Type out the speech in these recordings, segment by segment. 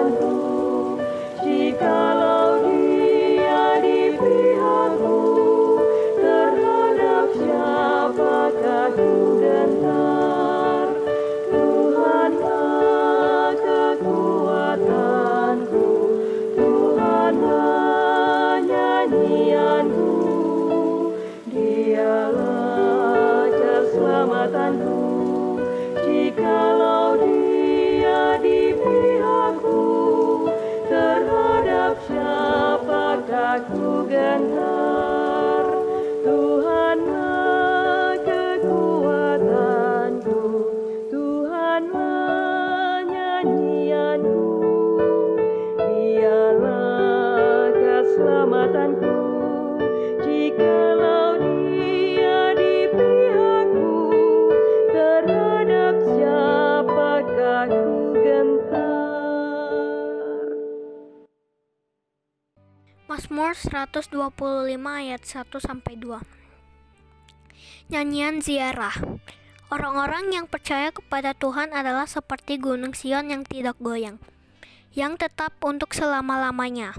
keselamatanku. Jikalau Dia di pihakku, terhadap siapakah ku gentar? Tuhanlah kekuatanku, Tuhanlah nyanyianku, Dialah keselamatanku. Jikalau Dia di pihakku, terhadap siapakah ku gentar? Tuhanlah kekuatanku, Tuhanlah nyanyianku, Dialah keselamatanku. Jikalau Dia di pihakku, terhadap siapakah ku gentar? Mazmur 125 ayat 1-2. Nyanyian ziarah. Orang-orang yang percaya kepada Tuhan adalah seperti gunung Sion yang tidak goyang, yang tetap untuk selama-lamanya.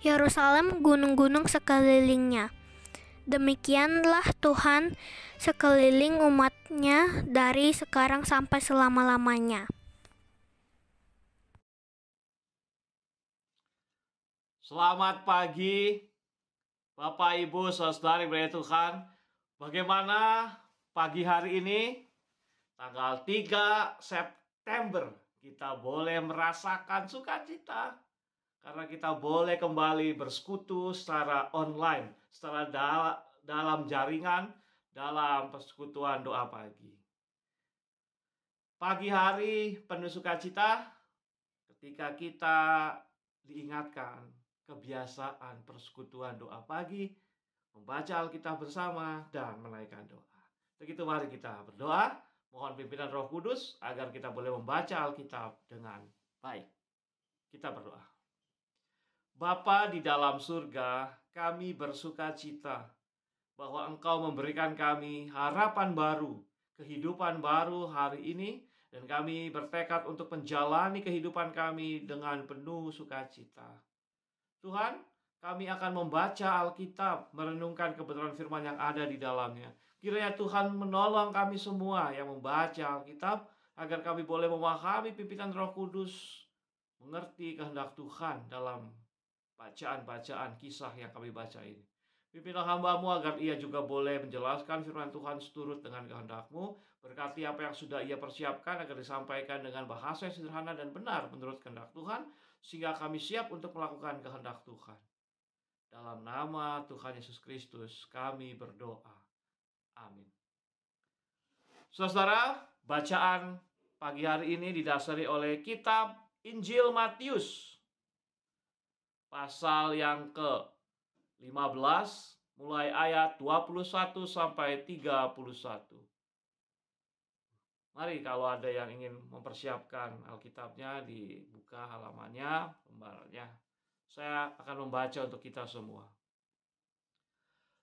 Yerusalem, gunung-gunung sekelilingnya. Demikianlah Tuhan sekeliling umat-Nya dari sekarang sampai selama-lamanya. Selamat pagi, Bapak, Ibu, Saudara yang berkati Tuhan. Bagaimana pagi hari ini, tanggal 3 September, kita boleh merasakan sukacita. Karena kita boleh kembali bersekutu secara online, secara dalam jaringan, dalam persekutuan doa pagi. Pagi hari penuh sukacita ketika kita diingatkan kebiasaan persekutuan doa pagi, membaca Alkitab bersama, dan menaikkan doa. Begitu mari kita berdoa, mohon pimpinan Roh Kudus agar kita boleh membaca Alkitab dengan baik. Kita berdoa. Bapa di dalam surga, kami bersukacita bahwa Engkau memberikan kami harapan baru, kehidupan baru hari ini, dan kami bertekad untuk menjalani kehidupan kami dengan penuh sukacita. Tuhan, kami akan membaca Alkitab, merenungkan kebenaran firman yang ada di dalamnya. Kiranya Tuhan menolong kami semua yang membaca Alkitab, agar kami boleh memahami pimpinan Roh Kudus, mengerti kehendak Tuhan dalam bacaan-bacaan kisah yang kami baca ini. Pimpinlah hamba-Mu agar ia juga boleh menjelaskan firman Tuhan seturut dengan kehendak-Mu. Berkati apa yang sudah ia persiapkan agar disampaikan dengan bahasa yang sederhana dan benar menurut kehendak Tuhan, sehingga kami siap untuk melakukan kehendak Tuhan. Dalam nama Tuhan Yesus Kristus kami berdoa. Amin. Saudara, bacaan pagi hari ini didasari oleh kitab Injil Matius, pasal yang ke-15, mulai ayat 21 sampai 31. Mari kalau ada yang ingin mempersiapkan Alkitabnya, dibuka halamannya, lembarnya. Saya akan membaca untuk kita semua.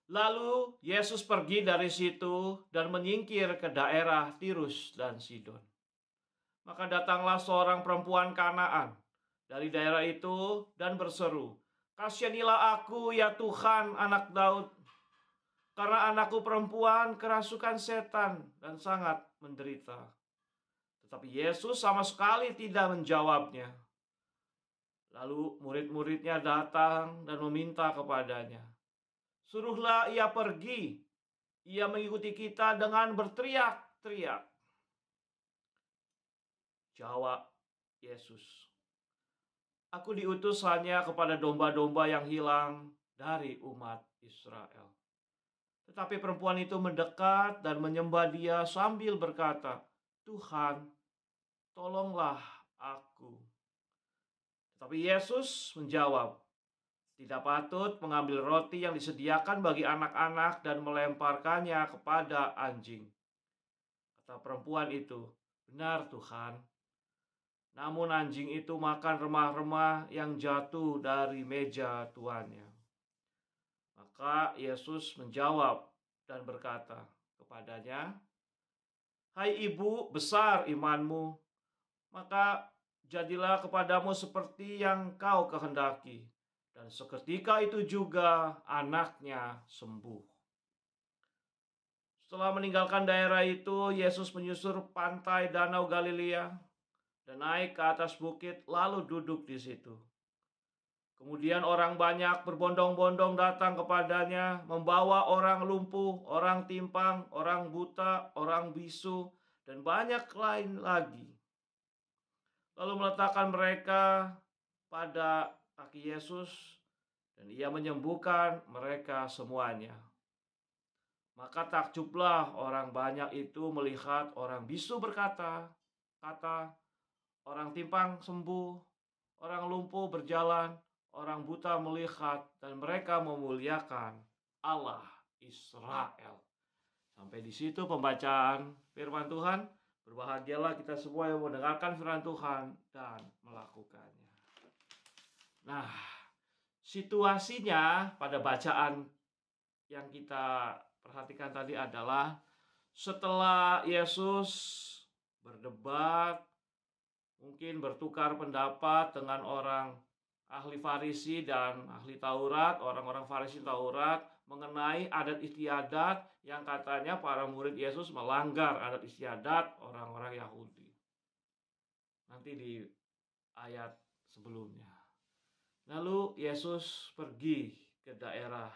Lalu Yesus pergi dari situ dan menyingkir ke daerah Tirus dan Sidon. Maka datanglah seorang perempuan Kanaan dari daerah itu dan berseru, "Kasihanilah aku ya Tuhan, anak Daud, karena anakku perempuan kerasukan setan dan sangat menderita." Tetapi Yesus sama sekali tidak menjawabnya. Lalu murid-muridnya datang dan meminta kepadanya, "Suruhlah ia pergi, ia mengikuti kita dengan berteriak-teriak." Jawab Yesus, "Aku diutus hanya kepada domba-domba yang hilang dari umat Israel." Tetapi perempuan itu mendekat dan menyembah Dia sambil berkata, "Tuhan, tolonglah aku." Tetapi Yesus menjawab, "Tidak patut mengambil roti yang disediakan bagi anak-anak dan melemparkannya kepada anjing." Kata perempuan itu, "Benar Tuhan. Namun anjing itu makan remah-remah yang jatuh dari meja tuannya." Maka Yesus menjawab dan berkata kepadanya, "Hai ibu, besar imanmu, maka jadilah kepadamu seperti yang kau kehendaki. Dan seketika itu juga anaknya sembuh. Setelah meninggalkan daerah itu, Yesus menyusur pantai Danau Galilea dan naik ke atas bukit lalu duduk di situ. Kemudian orang banyak berbondong-bondong datang kepadanya, membawa orang lumpuh, orang timpang, orang buta, orang bisu, dan banyak lain lagi. Lalu meletakkan mereka pada kaki Yesus, dan ia menyembuhkan mereka semuanya. Maka takjublah orang banyak itu melihat orang bisu berkata, orang timpang sembuh, orang lumpuh berjalan, orang buta melihat, dan mereka memuliakan Allah Israel. Sampai di situ pembacaan firman Tuhan. Berbahagialah kita semua yang mendengarkan firman Tuhan dan melakukannya. Nah, situasinya pada bacaan yang kita perhatikan tadi adalah setelah Yesus berdebat, mungkin bertukar pendapat dengan orang ahli Farisi dan ahli Taurat, orang-orang Farisi Taurat mengenai adat istiadat yang katanya para murid Yesus melanggar adat istiadat orang-orang Yahudi. Nanti di ayat sebelumnya. Lalu Yesus pergi ke daerah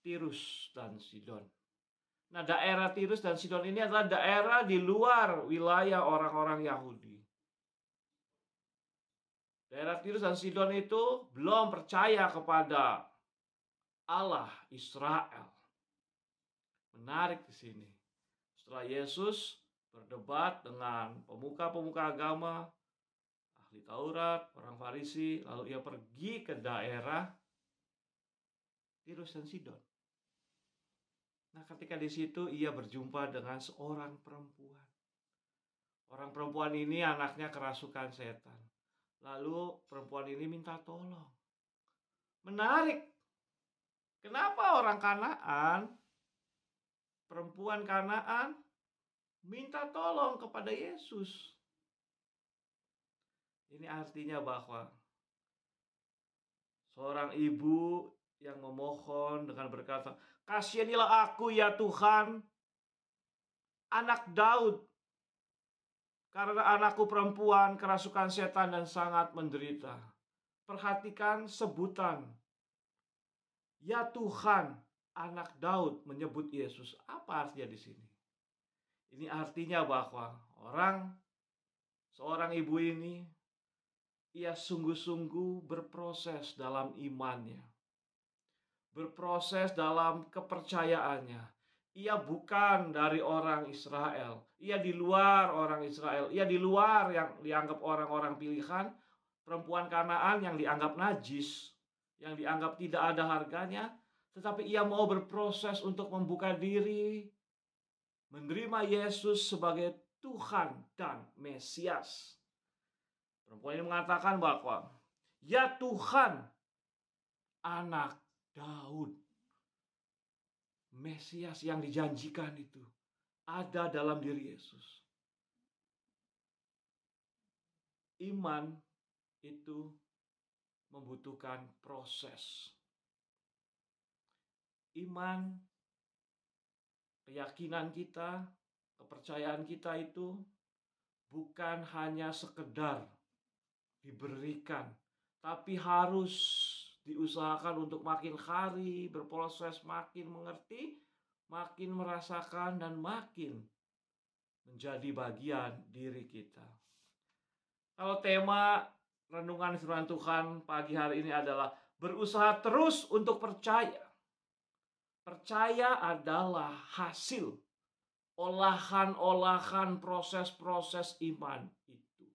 Tirus dan Sidon. Nah, daerah Tirus dan Sidon ini adalah daerah di luar wilayah orang-orang Yahudi. Daerah Tirus dan Sidon itu belum percaya kepada Allah Israel. Menarik di sini. Setelah Yesus berdebat dengan pemuka-pemuka agama, ahli Taurat, orang Farisi, lalu ia pergi ke daerah Tirus dan Sidon. Nah, ketika di situ ia berjumpa dengan seorang perempuan. Orang perempuan ini anaknya kerasukan setan. Lalu perempuan ini minta tolong. Menarik. Kenapa orang Kanaan, perempuan Kanaan, minta tolong kepada Yesus? Ini artinya bahwa seorang ibu yang memohon dengan berkata, "Kasihanilah aku ya Tuhan, anak Daud, karena anakku perempuan kerasukan setan dan sangat menderita." Perhatikan sebutan, ya Tuhan, anak Daud menyebut Yesus. Apa artinya di sini? Ini artinya bahwa seorang ibu ini, ia sungguh-sungguh berproses dalam imannya. Berproses dalam kepercayaannya. Ia bukan dari orang Israel. Ia di luar orang Israel. Ia di luar yang dianggap orang-orang pilihan. Perempuan Kanaan yang dianggap najis, yang dianggap tidak ada harganya. Tetapi ia mau berproses untuk membuka diri, menerima Yesus sebagai Tuhan dan Mesias. Perempuan ini mengatakan bahwa, ya Tuhan, anak Daud. Mesias yang dijanjikan itu ada dalam diri Yesus. Iman itu membutuhkan proses. Iman, keyakinan kita, kepercayaan kita itu bukan hanya sekedar diberikan, tapi harus diusahakan untuk makin hari berproses, makin mengerti, makin merasakan, dan makin menjadi bagian diri kita. Kalau tema renungan firman Tuhan pagi hari ini adalah berusaha terus untuk percaya. Percaya adalah hasil olahan-olahan proses-proses iman itu.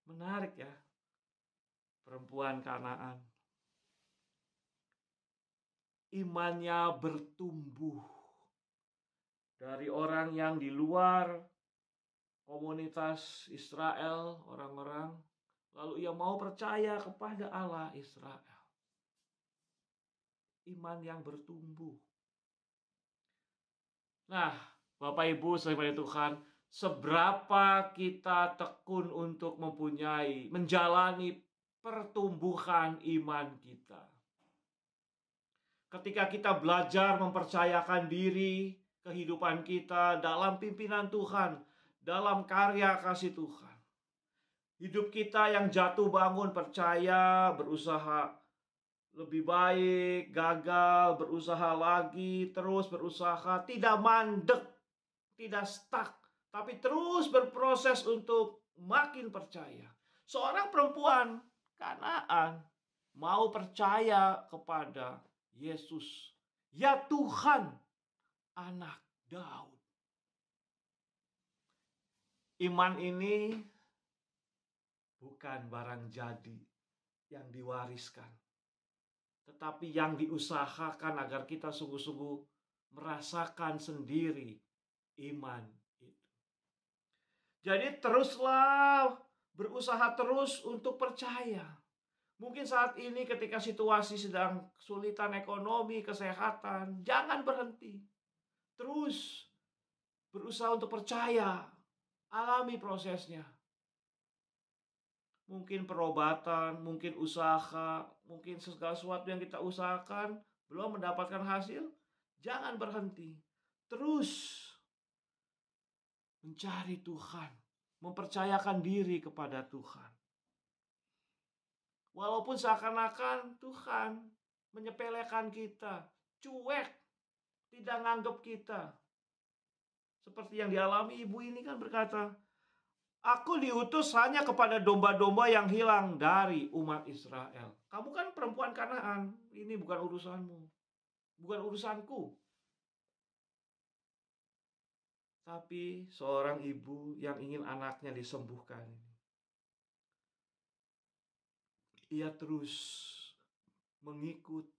Menarik ya, perempuan Kanaan. Imannya bertumbuh dari orang yang di luar komunitas Israel, orang-orang, lalu ia mau percaya kepada Allah Israel. Iman yang bertumbuh. Nah, Bapak Ibu saudara Tuhan, seberapa kita tekun untuk menjalani pertumbuhan iman kita. Ketika kita belajar mempercayakan diri, kehidupan kita dalam pimpinan Tuhan, dalam karya kasih Tuhan. Hidup kita yang jatuh bangun, percaya, berusaha lebih baik, gagal, berusaha lagi, terus berusaha, tidak mandek, tidak stuck, tapi terus berproses untuk makin percaya. Seorang perempuan Kanaan mau percaya kepada Yesus, ya Tuhan, anak Daud. Iman ini bukan barang jadi yang diwariskan, tetapi yang diusahakan agar kita sungguh-sungguh merasakan sendiri iman itu. Jadi teruslah berusaha terus untuk percaya. Mungkin saat ini ketika situasi sedang kesulitan ekonomi, kesehatan, jangan berhenti. Terus berusaha untuk percaya, alami prosesnya. Mungkin perobatan, mungkin usaha, mungkin segala sesuatu yang kita usahakan belum mendapatkan hasil, jangan berhenti. Terus mencari Tuhan, mempercayakan diri kepada Tuhan. Walaupun seakan-akan Tuhan menyepelekan kita, cuek, tidak nganggap kita. Seperti yang dialami ibu ini kan berkata, aku diutus hanya kepada domba-domba yang hilang dari umat Israel. Kamu kan perempuan Kanaan, ini bukan urusanmu, bukan urusanku. Tapi seorang ibu yang ingin anaknya disembuhkan, ia terus mengikuti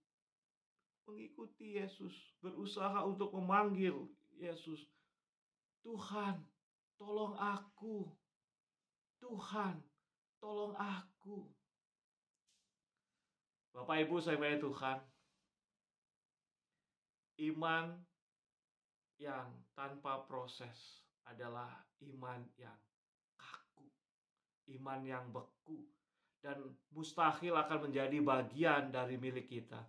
Yesus, berusaha untuk memanggil Yesus. Tuhan, tolong aku. Tuhan, tolong aku. Bapak Ibu saudara Tuhan, iman yang tanpa proses adalah iman yang kaku, iman yang beku, dan mustahil akan menjadi bagian dari milik kita.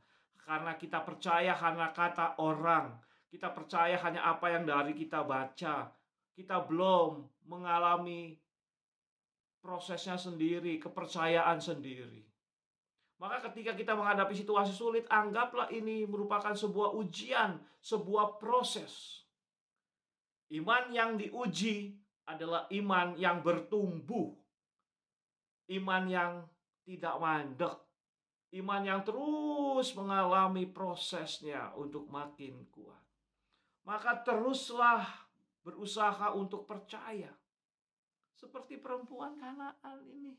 Karena kita percaya hanya kata orang, kita percaya hanya apa yang dari kita baca, kita belum mengalami prosesnya sendiri, kepercayaan sendiri. Maka ketika kita menghadapi situasi sulit, anggaplah ini merupakan sebuah ujian, sebuah proses. Iman yang diuji adalah iman yang bertumbuh. Iman yang tidak mandek. Iman yang terus mengalami prosesnya untuk makin kuat. Maka teruslah berusaha untuk percaya. Seperti perempuan Kanaan ini.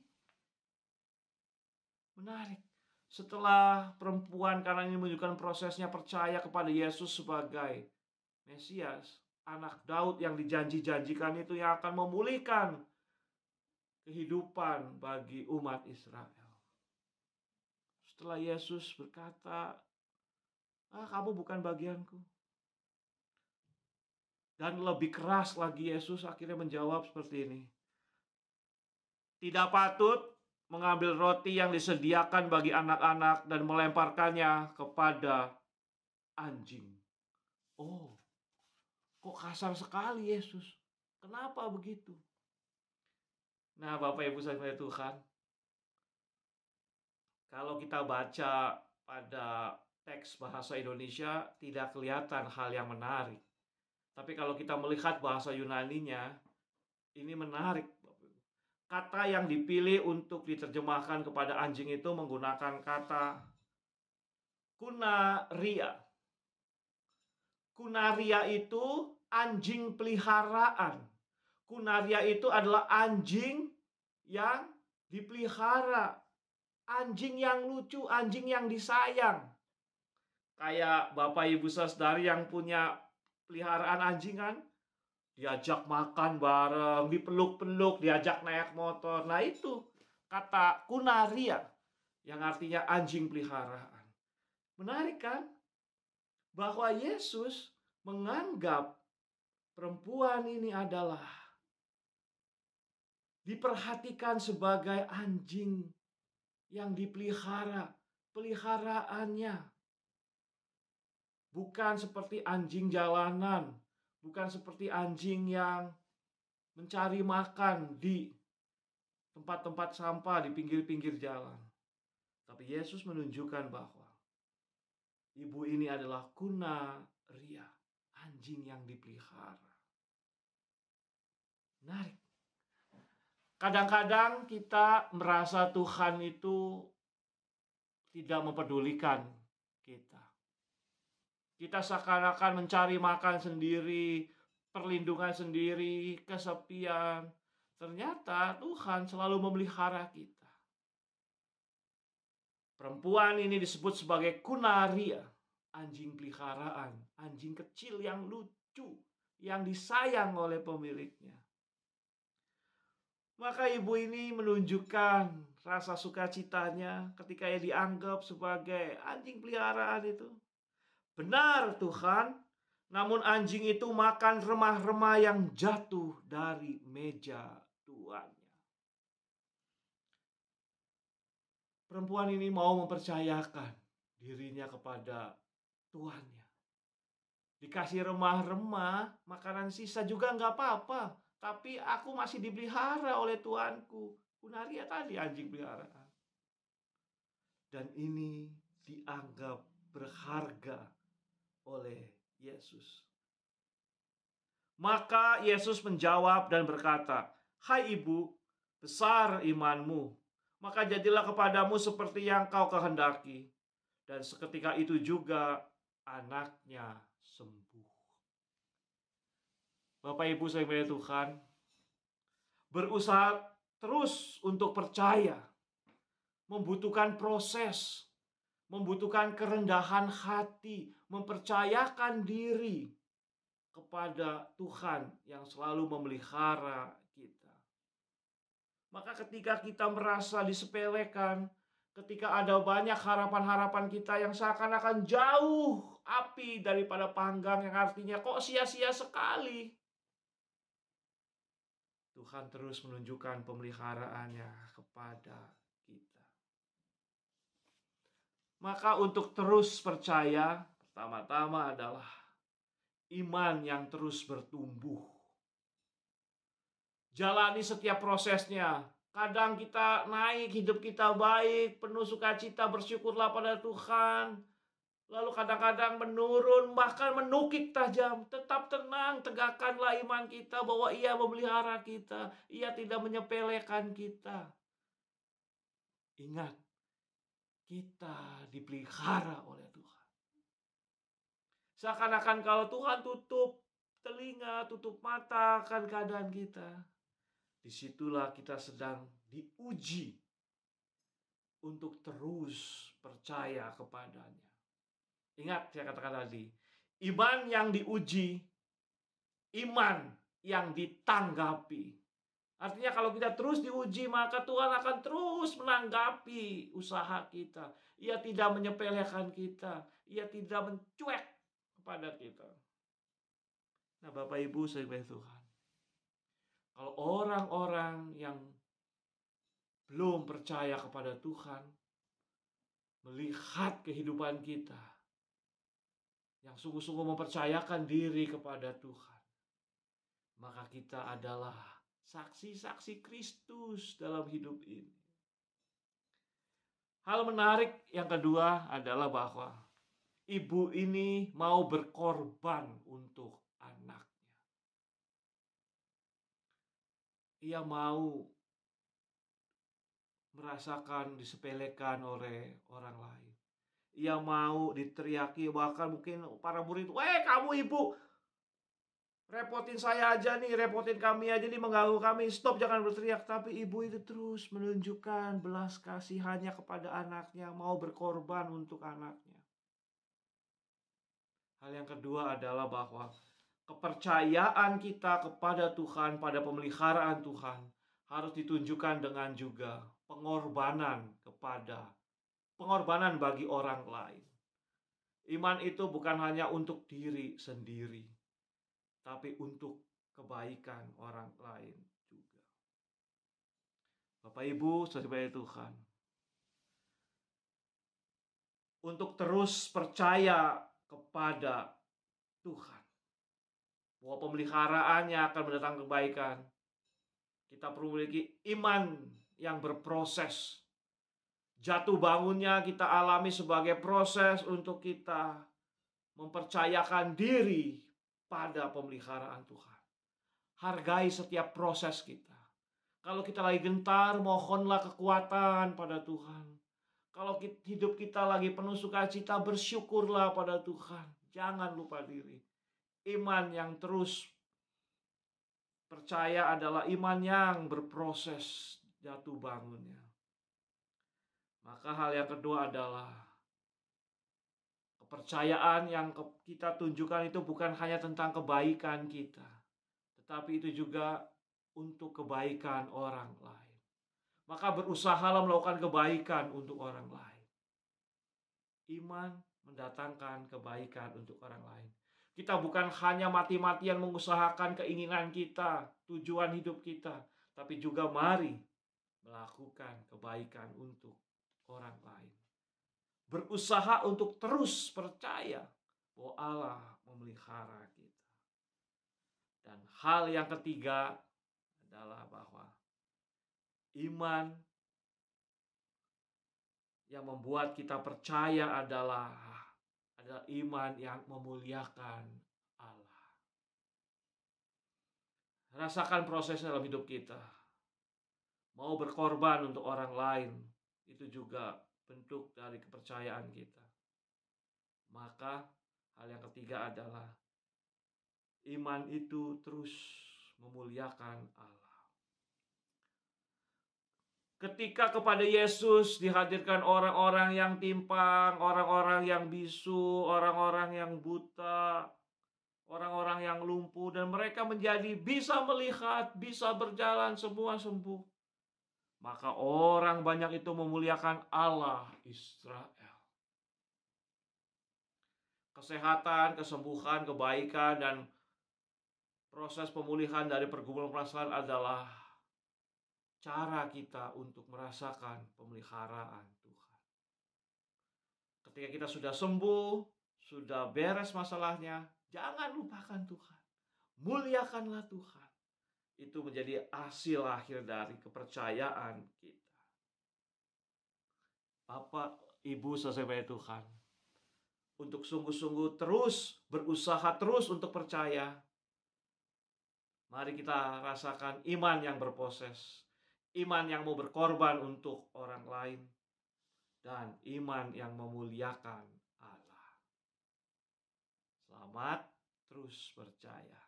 Menarik. Setelah perempuan Kanaan ini menunjukkan prosesnya percaya kepada Yesus sebagai Mesias, anak Daud yang dijanji-janjikan itu yang akan memulihkan kehidupan bagi umat Israel. Setelah Yesus berkata, kamu bukan bagianku. Dan lebih keras lagi Yesus akhirnya menjawab seperti ini. Tidak patut mengambil roti yang disediakan bagi anak-anak dan melemparkannya kepada anjing. Oh, kok kasar sekali Yesus. Kenapa begitu? Nah, Bapak Ibu saudara Tuhan, kalau kita baca pada teks bahasa Indonesia tidak kelihatan hal yang menarik. Tapi kalau kita melihat bahasa Yunaninya, ini menarik. Kata yang dipilih untuk diterjemahkan kepada anjing itu menggunakan kata kunaria. Kunaria itu anjing peliharaan. Kunaria itu adalah anjing yang dipelihara. Anjing yang lucu, anjing yang disayang. Kayak Bapak Ibu Saudari yang punya peliharaan anjing kan? Diajak makan bareng, dipeluk-peluk, diajak naik motor. Nah itu kata kunaria yang artinya anjing peliharaan. Menarik kan? Bahwa Yesus menganggap perempuan ini adalah diperhatikan sebagai anjing yang dipelihara, peliharaannya. Bukan seperti anjing jalanan, bukan seperti anjing yang mencari makan di tempat-tempat sampah di pinggir-pinggir jalan. Tapi Yesus menunjukkan bahwa ibu ini adalah kunaria, anjing yang dipelihara. Menarik. Kadang-kadang kita merasa Tuhan itu tidak mempedulikan kita. Kita seakan-akan mencari makan sendiri, perlindungan sendiri, kesepian. Ternyata Tuhan selalu memelihara kita. Perempuan ini disebut sebagai kunaria, anjing peliharaan, anjing kecil yang lucu, yang disayang oleh pemiliknya. Maka ibu ini menunjukkan rasa sukacitanya ketika ia dianggap sebagai anjing peliharaan itu. Benar Tuhan, namun anjing itu makan remah-remah yang jatuh dari meja tuannya. Perempuan ini mau mempercayakan dirinya kepada tuannya. Dikasih remah-remah, makanan sisa juga nggak apa-apa. Tapi aku masih dipelihara oleh tuanku. Kunaria tadi anjing peliharaan. Dan ini dianggap berharga oleh Yesus. Maka Yesus menjawab dan berkata, "Hai ibu, besar imanmu. Maka jadilah kepadamu seperti yang kau kehendaki." Dan seketika itu juga anaknya sembuh. Bapak Ibu saudara Tuhan, berusaha terus untuk percaya membutuhkan proses, membutuhkan kerendahan hati, mempercayakan diri kepada Tuhan yang selalu memelihara kita. Maka ketika kita merasa disepelekan, ketika ada banyak harapan-harapan kita yang seakan-akan jauh api daripada panggang, yang artinya kok sia-sia sekali, Tuhan terus menunjukkan pemeliharaannya kepada kita. Maka untuk terus percaya, pertama-tama adalah iman yang terus bertumbuh. Jalani setiap prosesnya. Kadang kita naik, hidup kita baik, penuh sukacita, bersyukurlah pada Tuhan. Lalu kadang-kadang menurun, bahkan menukik tajam. Tetap tenang, tegakkanlah iman kita bahwa Ia memelihara kita. Ia tidak menyepelekan kita. Ingat, kita dipelihara oleh Tuhan. Seakan-akan kalau Tuhan tutup telinga, tutup mata akan keadaan kita, disitulah kita sedang diuji untuk terus percaya kepadanya. Ingat, saya katakan tadi, iman yang diuji, iman yang ditanggapi. Artinya kalau kita terus diuji, maka Tuhan akan terus menanggapi usaha kita. Ia tidak menyepelekan kita. Ia tidak mencuek kepada kita. Nah, Bapak Ibu saudara Tuhan, kalau orang-orang yang belum percaya kepada Tuhan melihat kehidupan kita, yang sungguh-sungguh mempercayakan diri kepada Tuhan, maka kita adalah saksi-saksi Kristus dalam hidup ini. Hal menarik yang kedua adalah bahwa ibu ini mau berkorban untuk anaknya. Ia mau merasakan disepelekan oleh orang lain. Ia mau diteriaki, bahkan mungkin para murid, "Weh kamu ibu, repotin saya aja nih, repotin kami aja nih, mengganggu kami. Stop, jangan berteriak." Tapi ibu itu terus menunjukkan belas kasihannya kepada anaknya, mau berkorban untuk anaknya. Hal yang kedua adalah bahwa kepercayaan kita kepada Tuhan, pada pemeliharaan Tuhan, harus ditunjukkan dengan juga pengorbanan bagi orang lain. Iman itu bukan hanya untuk diri sendiri, tapi untuk kebaikan orang lain juga. Bapak Ibu, saudara Tuhan, untuk terus percaya kepada Tuhan, bahwa pemeliharaannya akan mendatangkan kebaikan, kita perlu memiliki iman yang berproses. Jatuh bangunnya kita alami sebagai proses untuk kita mempercayakan diri pada pemeliharaan Tuhan. Hargai setiap proses kita. Kalau kita lagi gentar, mohonlah kekuatan pada Tuhan. Kalau hidup kita lagi penuh sukacita, bersyukurlah pada Tuhan. Jangan lupa diri. Iman yang terus percaya adalah iman yang berproses jatuh bangunnya. Maka hal yang kedua adalah kepercayaan yang kita tunjukkan itu bukan hanya tentang kebaikan kita, tetapi itu juga untuk kebaikan orang lain. Maka berusahalah melakukan kebaikan untuk orang lain. Iman mendatangkan kebaikan untuk orang lain. Kita bukan hanya mati-matian mengusahakan keinginan kita, tujuan hidup kita, tapi juga mari melakukan kebaikan untuk orang lain. Berusaha untuk terus percaya bahwa Allah memelihara kita. Dan hal yang ketiga adalah bahwa iman yang membuat kita percaya adalah iman yang memuliakan Allah. Rasakan prosesnya dalam hidup kita. Mau berkorban untuk orang lain, itu juga bentuk dari kepercayaan kita. Maka hal yang ketiga adalah iman itu terus memuliakan Allah. Ketika kepada Yesus dihadirkan orang-orang yang timpang, orang-orang yang bisu, orang-orang yang buta, orang-orang yang lumpuh, dan mereka menjadi bisa melihat, bisa berjalan, semua sembuh. Maka orang banyak itu memuliakan Allah Israel. Kesehatan, kesembuhan, kebaikan, dan proses pemulihan dari pergumulan permasalahan adalah cara kita untuk merasakan pemeliharaan Tuhan. Ketika kita sudah sembuh, sudah beres masalahnya, jangan lupakan Tuhan. Muliakanlah Tuhan. Itu menjadi hasil akhir dari kepercayaan kita. Bapak, Ibu, saudara Tuhan, untuk sungguh-sungguh terus berusaha terus untuk percaya. Mari kita rasakan iman yang berproses, iman yang mau berkorban untuk orang lain, dan iman yang memuliakan Allah. Selamat terus percaya.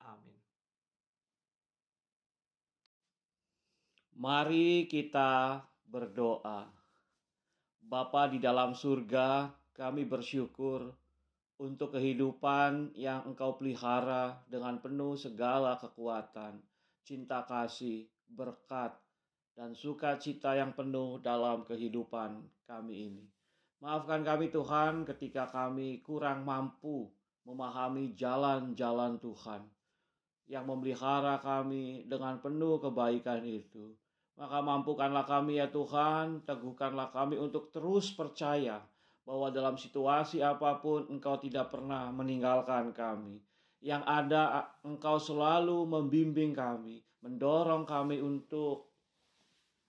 Amin. Mari kita berdoa. Bapa di dalam surga, kami bersyukur untuk kehidupan yang Engkau pelihara dengan penuh segala kekuatan, cinta kasih, berkat, dan sukacita yang penuh dalam kehidupan kami ini. Maafkan kami Tuhan ketika kami kurang mampu memahami jalan-jalan Tuhan yang memelihara kami dengan penuh kebaikan itu. Maka mampukanlah kami ya Tuhan, teguhkanlah kami untuk terus percaya bahwa dalam situasi apapun Engkau tidak pernah meninggalkan kami. Yang ada Engkau selalu membimbing kami, mendorong kami untuk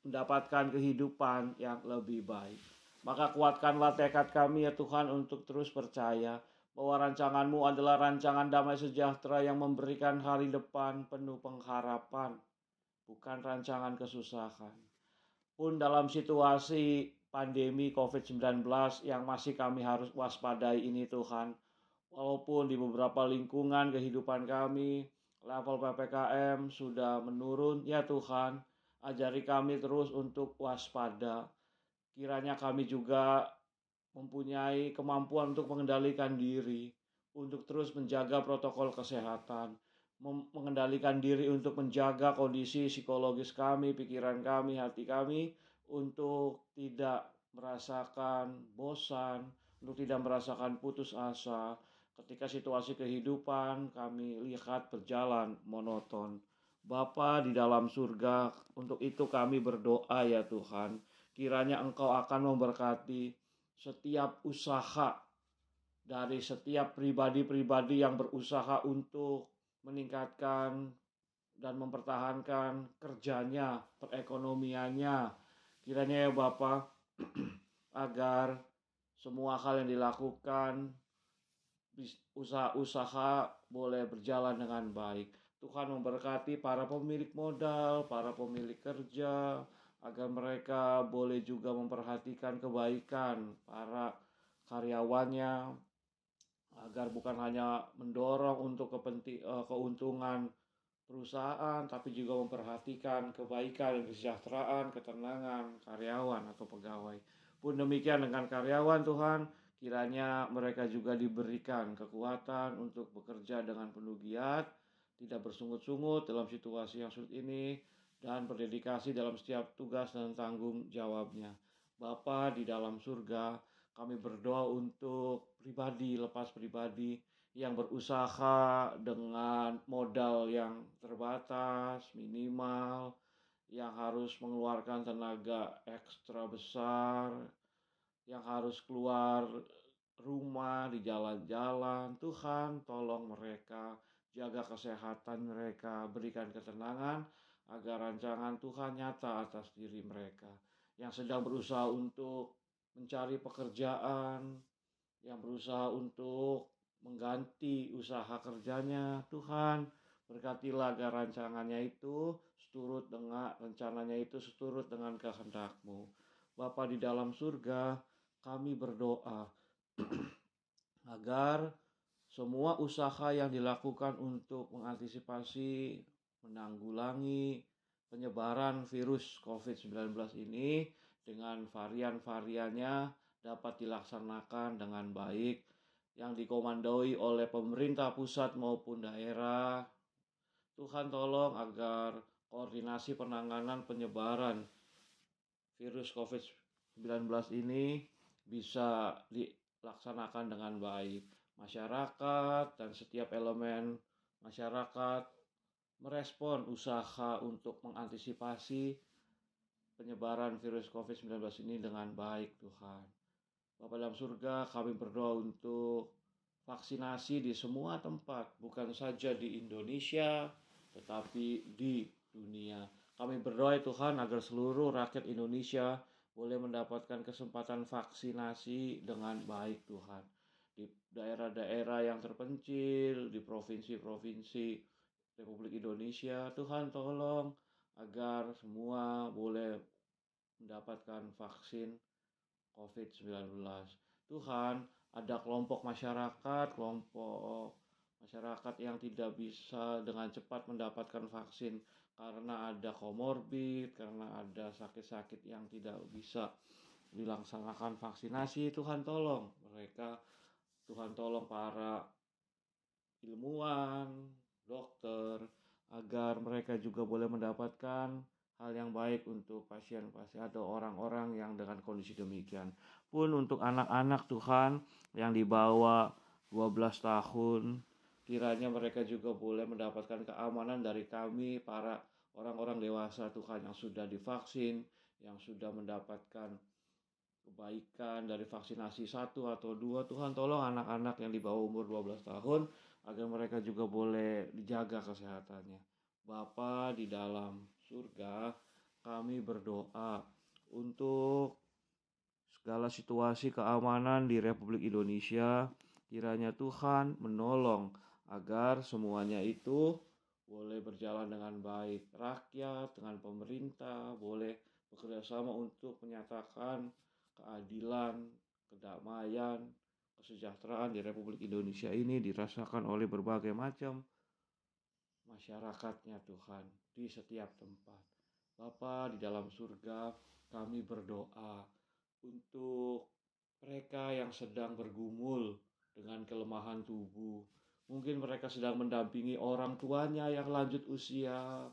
mendapatkan kehidupan yang lebih baik. Maka kuatkanlah tekad kami ya Tuhan untuk terus percaya bahwa rancangan-Mu adalah rancangan damai sejahtera yang memberikan hari depan penuh pengharapan, bukan rancangan kesusahan. Pun dalam situasi pandemi COVID-19 yang masih kami harus waspadai ini Tuhan, walaupun di beberapa lingkungan kehidupan kami, level PPKM sudah menurun, ya Tuhan, ajari kami terus untuk waspada. Kiranya kami juga mempunyai kemampuan untuk mengendalikan diri, untuk terus menjaga protokol kesehatan, mengendalikan diri untuk menjaga kondisi psikologis kami, pikiran kami, hati kami, untuk tidak merasakan bosan, untuk tidak merasakan putus asa ketika situasi kehidupan kami lihat berjalan monoton. Bapa di dalam surga, untuk itu kami berdoa ya Tuhan, kiranya Engkau akan memberkati setiap usaha dari setiap pribadi-pribadi yang berusaha untuk meningkatkan dan mempertahankan kerjanya, perekonomiannya. Kiranya ya Bapa, agar semua hal yang dilakukan, usaha-usaha boleh berjalan dengan baik. Tuhan memberkati para pemilik modal, para pemilik kerja, agar mereka boleh juga memperhatikan kebaikan para karyawannya, agar bukan hanya mendorong untuk keuntungan perusahaan, tapi juga memperhatikan kebaikan dan kesejahteraan, ketenangan karyawan atau pegawai. Pun demikian dengan karyawan Tuhan, kiranya mereka juga diberikan kekuatan untuk bekerja dengan penuh giat, tidak bersungut-sungut dalam situasi yang sulit ini, dan berdedikasi dalam setiap tugas dan tanggung jawabnya. Bapa di dalam surga, kami berdoa untuk pribadi, lepas pribadi, yang berusaha dengan modal yang terbatas, minimal, yang harus mengeluarkan tenaga ekstra besar, yang harus keluar rumah di jalan-jalan. Tuhan, tolong mereka, jaga kesehatan mereka, berikan ketenangan agar rancangan Tuhan nyata atas diri mereka. Yang sedang berusaha untuk mencari pekerjaan, yang berusaha untuk mengganti usaha kerjanya, Tuhan berkatilah agar rancangannya itu seturut dengan rencananya itu seturut dengan kehendak-Mu. Bapa di dalam surga, kami berdoa agar semua usaha yang dilakukan untuk mengantisipasi, menanggulangi penyebaran virus COVID-19 ini dengan varian-variannya dapat dilaksanakan dengan baik, yang dikomandoi oleh pemerintah pusat maupun daerah. Tuhan tolong agar koordinasi penanganan penyebaran virus COVID-19 ini bisa dilaksanakan dengan baik. Masyarakat dan setiap elemen masyarakat merespon usaha untuk mengantisipasi penyebaran virus COVID-19 ini dengan baik, Tuhan. Bapa dalam surga, kami berdoa untuk vaksinasi di semua tempat, bukan saja di Indonesia, tetapi di dunia. Kami berdoa Tuhan agar seluruh rakyat Indonesia boleh mendapatkan kesempatan vaksinasi dengan baik, Tuhan. Di daerah-daerah yang terpencil, di provinsi-provinsi Republik Indonesia, Tuhan tolong agar semua boleh mendapatkan vaksin COVID-19. Tuhan, ada kelompok masyarakat yang tidak bisa dengan cepat mendapatkan vaksin karena ada komorbid, karena ada sakit-sakit yang tidak bisa dilaksanakan vaksinasi. Tuhan tolong mereka, Tuhan tolong para ilmuwan, dokter, agar mereka juga boleh mendapatkan hal yang baik untuk pasien-pasien atau orang-orang yang dengan kondisi demikian. Pun untuk anak-anak Tuhan yang di bawah 12 tahun, kiranya mereka juga boleh mendapatkan keamanan dari kami, para orang-orang dewasa Tuhan yang sudah divaksin, yang sudah mendapatkan kebaikan dari vaksinasi 1 atau 2. Tuhan tolong anak-anak yang di bawah umur 12 tahun agar mereka juga boleh dijaga kesehatannya. Bapa di dalam surga, kami berdoa untuk segala situasi keamanan di Republik Indonesia. Kiranya Tuhan menolong agar semuanya itu boleh berjalan dengan baik. Rakyat dengan pemerintah boleh bekerja sama untuk menyatakan keadilan, kedamaian, kesejahteraan di Republik Indonesia ini dirasakan oleh berbagai macam masyarakatnya Tuhan di setiap tempat. Bapa di dalam surga, kami berdoa untuk mereka yang sedang bergumul dengan kelemahan tubuh. Mungkin mereka sedang mendampingi orang tuanya yang lanjut usia,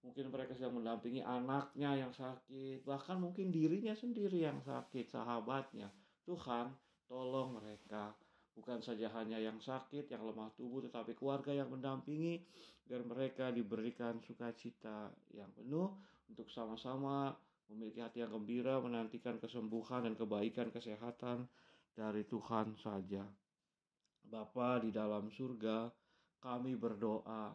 mungkin mereka sedang mendampingi anaknya yang sakit, bahkan mungkin dirinya sendiri yang sakit, sahabatnya. Tuhan, tolong mereka. bukan saja hanya yang sakit, yang lemah tubuh, tetapi keluarga yang mendampingi, agar mereka diberikan sukacita yang penuh untuk sama-sama memiliki hati yang gembira, menantikan kesembuhan dan kebaikan kesehatan dari Tuhan saja. Bapa di dalam surga, kami berdoa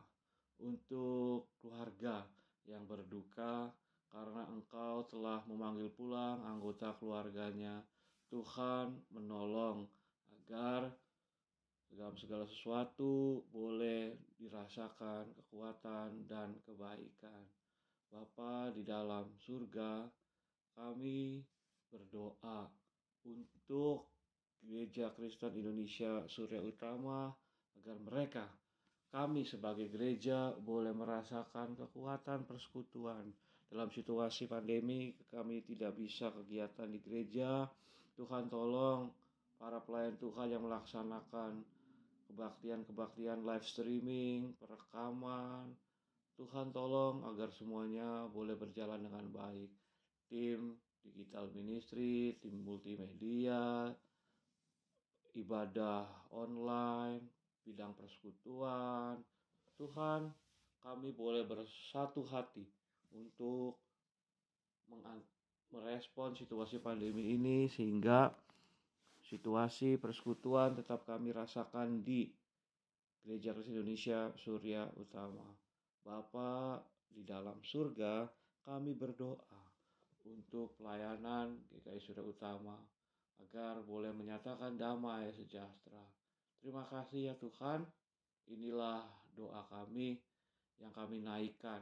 untuk keluarga yang berduka karena Engkau telah memanggil pulang anggota keluarganya. Tuhan menolong agar dalam segala sesuatu boleh dirasakan kekuatan dan kebaikan. Bapa di dalam surga, kami berdoa untuk Gereja Kristen Indonesia Surya Utama agar kami sebagai gereja boleh merasakan kekuatan persekutuan. Dalam situasi pandemi kami tidak bisa kegiatan di gereja. Tuhan tolong para pelayan Tuhan yang melaksanakan kebaktian live streaming, perekaman. Tuhan tolong agar semuanya boleh berjalan dengan baik. Tim digital ministry, tim multimedia, ibadah online, bidang persekutuan. Tuhan, kami boleh bersatu hati untuk merespon situasi pandemi ini sehingga situasi persekutuan tetap kami rasakan di Gereja Kristen Indonesia Surya Utama. Bapa di dalam surga, kami berdoa untuk pelayanan GKI Surya Utama agar boleh menyatakan damai sejahtera. Terima kasih ya Tuhan, inilah doa kami yang kami naikkan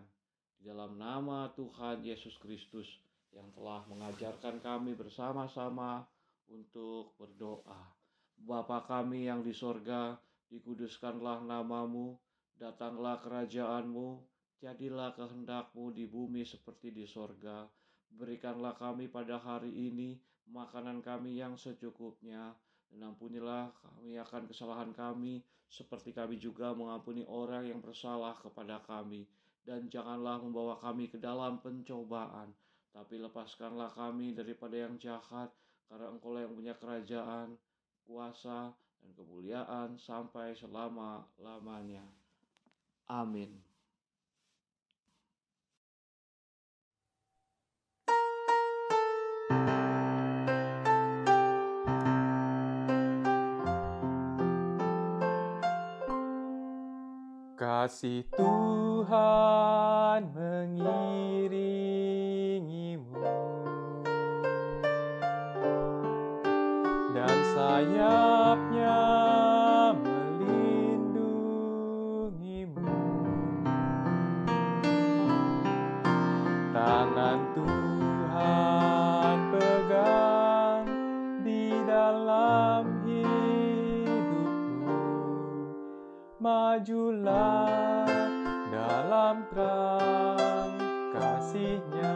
di dalam nama Tuhan Yesus Kristus yang telah mengajarkan kami bersama-sama untuk berdoa. Bapa kami yang di sorga, dikuduskanlah namamu, datanglah kerajaanmu, jadilah kehendak-Mu di bumi seperti di sorga. Berikanlah kami pada hari ini makanan kami yang secukupnya, dan ampunilah kami akan kesalahan kami, seperti kami juga mengampuni orang yang bersalah kepada kami. Dan janganlah membawa kami ke dalam pencobaan, tapi lepaskanlah kami daripada yang jahat, karena Engkau yang punya kerajaan, kuasa, dan kemuliaan sampai selama-lamanya. Amin. Kasih Tuhan mengiringimu, dan sayap-Nya melindungimu. Tangan Tuhan pegang di dalam hidupmu. Majulah dalam terang kasih-Nya.